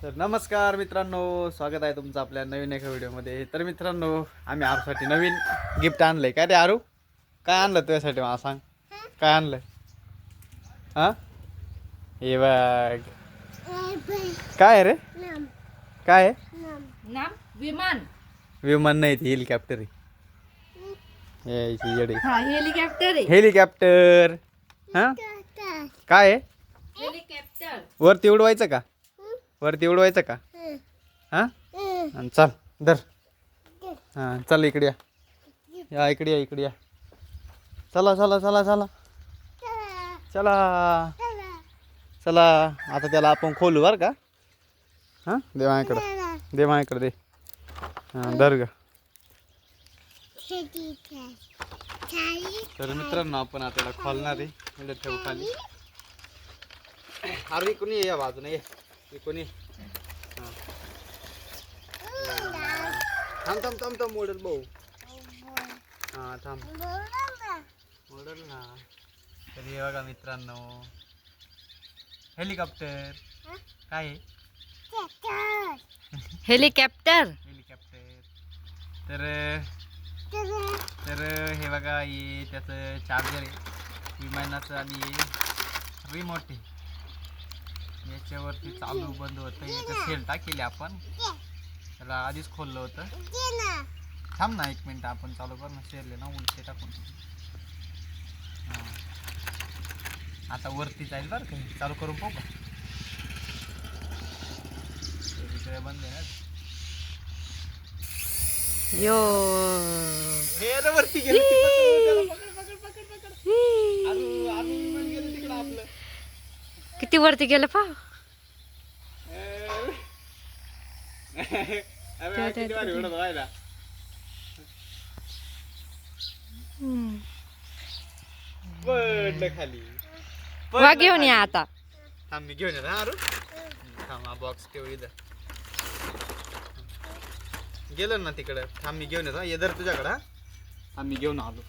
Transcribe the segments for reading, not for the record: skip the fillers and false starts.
तर नमस्कार मित्रांनो, स्वागत आहे तुमचं आपल्या नवीन एका व्हिडिओमध्ये. तर मित्रांनो, आम्ही आरूसाठी नवीन गिफ्ट आणलंय. काय रे आरू, काय आणलं तुझ्यासाठी मला सांग, काय आणलंय? हां, हे बघ. काय आहे रे, काय आहे? नाम विमान. विमान नाही, ती हेलिकॉप्टर आहे. येडी हा हेलिकॉप्टर आहे. हेलिकॉप्टर. हां, काय आहे? हेलिकॉप्टर. वरती उडवायचं का? वरती उडवायचं का? हां, आणि चल धर. हां, चल इकडे या, या इकडे या, इकडे या. चला चला चला चला चला चला. आता त्याला आपण खोलू बरं का. हां, दे माझ्याकडं, दे माझ्याकडं, दे. हां, धर ग. तर मित्रांनो, आपण आता त्याला खोलणार आहे. म्हणजे ठेवू खाली. अरे कोणी ये, या बाजूने ये, कोणी. हां, थांब थांब थांब थांब, मोडेल भाऊ. हां थांब, मोडेल ना. तर हे बघा मित्रांनो, हेलिकॉप्टर. काय आहे? हेलिकॉप्टर. हेलिकॉप्टर. तर तर हे बघा, हे त्याचं चार्जर आहे विमानाचं, आणि हे रिमोट आहे. याच्यावरती चालू बंद होतं. याचं सेल टाकेले आपण, त्याला आधीच खोललं होतं. थांब ना एक मिनिट, आपण चालू कर ना. सेल आहे ना, उलटे टाकून. हां, आता वरती जाईल बरं का. चालू करून पाहू का? इकडे बंद आहे ना. यो हे रे वरती गेलं. पकड पकड पकड पकड. आरू विमान गेलं तिकडं आपलं. किती वरती गेलं पा. अरे किती भारी उडत व्हायला. पडलं खाली. वा घेऊन या आता. थांब मी घेऊन येतो. आरू थांब, हा बॉक्स ठेव इथं. गेलं ना तिकडं. थांब मी घेऊन येतो. ये धर तुझ्याकडं. हा, थांब मी घेऊन आलो.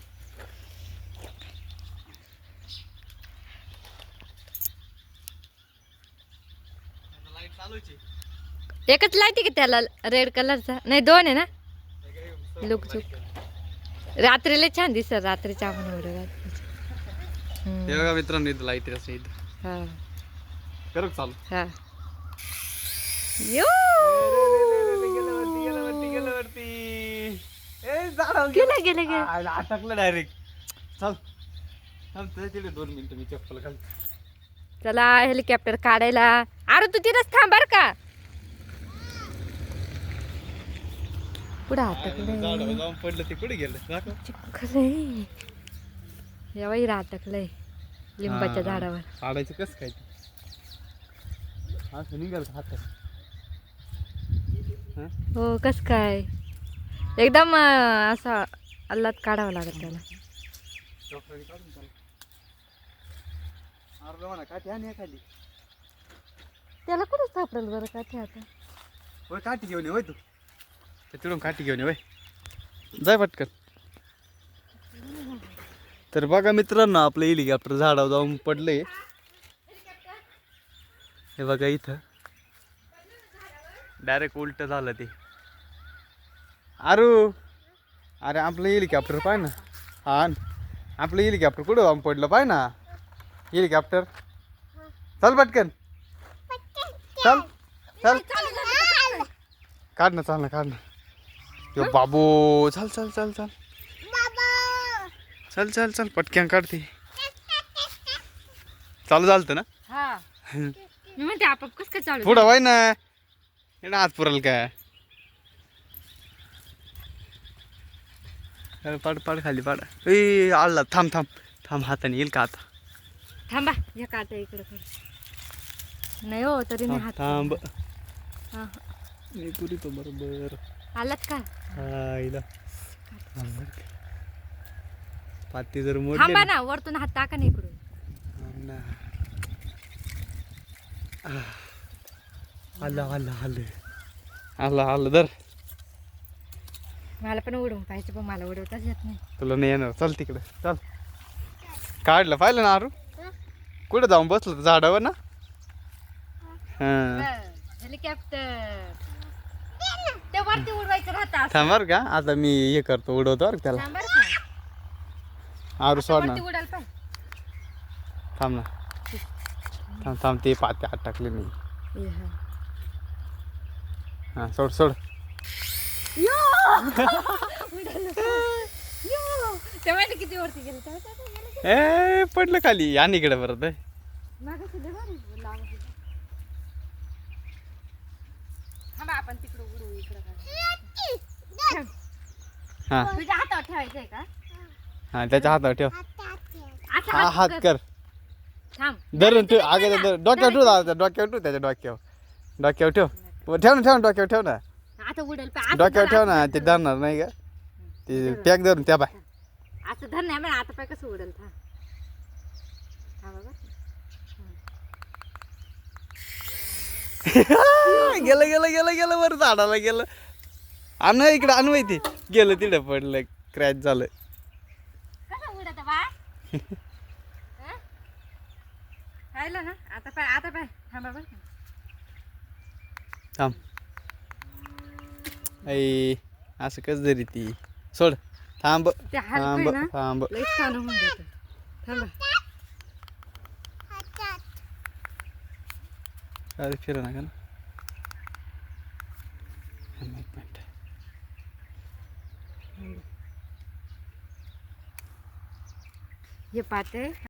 लाईट चालूची. एकच लाईट आहे की त्याला, रेड कलरचा? नाही, दोन आहे ना. लुकचुक रात्रीला छान दिसत. रात्रीच्या आपण हे बघा मित्रांनो, इथं लाईट असं इथं. हा कर चालू. हा. यो गेलं वरती. गेलं गेलं गेलं. अटकलं डायरेक्ट. चल चल, तिथे 2 मिनिटं मी चप्पल घाल. चला हेलिकॉप्टर काढायला. अरे तू तिथंच थांब बर का. पुढं अटकलंय. जाऊन पडलं ते कुठे गेलं दाखव. चिखलंय. या बाई अटकलंय लिंबाच्या झाडावर. काढायचं कसं काय ते? असं निघाल हातात. हो, कस काय एकदम असा अल्लात काढावं लागत त्याला. काढून चाल. अरे म्हणा काठी आणि खाली. त्याला कुठं सापडेल बरं का ते आता. होय, काठी घेऊन ये. होय तू तिकडून काठी घेऊन ये. होय, जाय पटकन. तर बघा मित्रांनो, आपलं हेलिकॉप्टर झाडावर जाऊन पडलंय. हे बघा इथं डायरेक्ट उलट झालं ते. आरू, अरे आपलं हेलिकॉप्टर पाय ना. हा, आपलं हेलिकॉप्टर कुठं जाऊन पडलं पाय ना. हेलिकॉप्टर चल पटकन, चल चल. काढ ना, चाल ना, काढ ना. यो बाबू, चल चल चल चल चल चल चल पटक्यान काढते. चालू झालं ना. हा, मी म्हणते आपाप कस काय चालू. पुढं वाय ना, हे ना हात पुरल काय. पाड पाड खाली पाड. ए आला. थांब थांब थांब, हाताने येईल का आता. थांबा, या काटा इकडे कर. नाही हो, तरी नाही हात. थांब. हा, मी पुरी तो बरोबर. आलात का. आईला पाती जर मोडली थांबा ना, वरतून हात टाका ना इकडून. आलं आलं आलं आलं आलं. धर. मला पण उडवून पाहिजे, पण मला उडवताच येत नाही. तुला नाही येणार. चल तिकडे चल. काढलं पाहिलं ना आरू. कुठं जाऊन बसलं झाडावर ना. हां, हेलिकॉप्टर ते वरती उडवायचं राहतं असं. थांब बरं का आता मी हे करतो उडवतो बरं का त्याला थांब बरं का. आरू सोड ना वरती उडाल पण थांब ना थांब थांब ते पाते आत टाकले मी हां सोड सोड ते माहिती किती वरती गेलं तेव्हा गेलं. ए पडलं खाली आणि इकडे परत मागाशी लय भारी लांब होतं. थांबा आपण तिकडं उडवू इकडं काय. हां तुझ्या हातावर ठेवायचंय का हां त्याच्या हातावर ठेव असं हा हात कर थांब धरून ठेव आगे डोक्यावर ठेव दादा डोक्यावर ठेव त्याच्या डोक्यावर ठेव ठेव ना डोक्यावर ठेव ना आता उडेल पण डोक्यावर ठेव ना ते धरणार नाही का ते पॅक धरून त्या बाय असं धर नाही पण आता पाय कसं उडेल थांब गेलं गेलं गेलं गेलं वर झाडाला गेलं आण इकडं आणू ते गेलं तिकडं पडलं क्रॅच झालं कसं उडत बा राहिलं ना आता पाय थांबा बरं थांब ऐ असं कस जरी ती सोड थांब ते थांब हलकं ना थांब लईच काढून होऊन जातं थांबा अरे फिर नका ना एक मिनिट हे पाते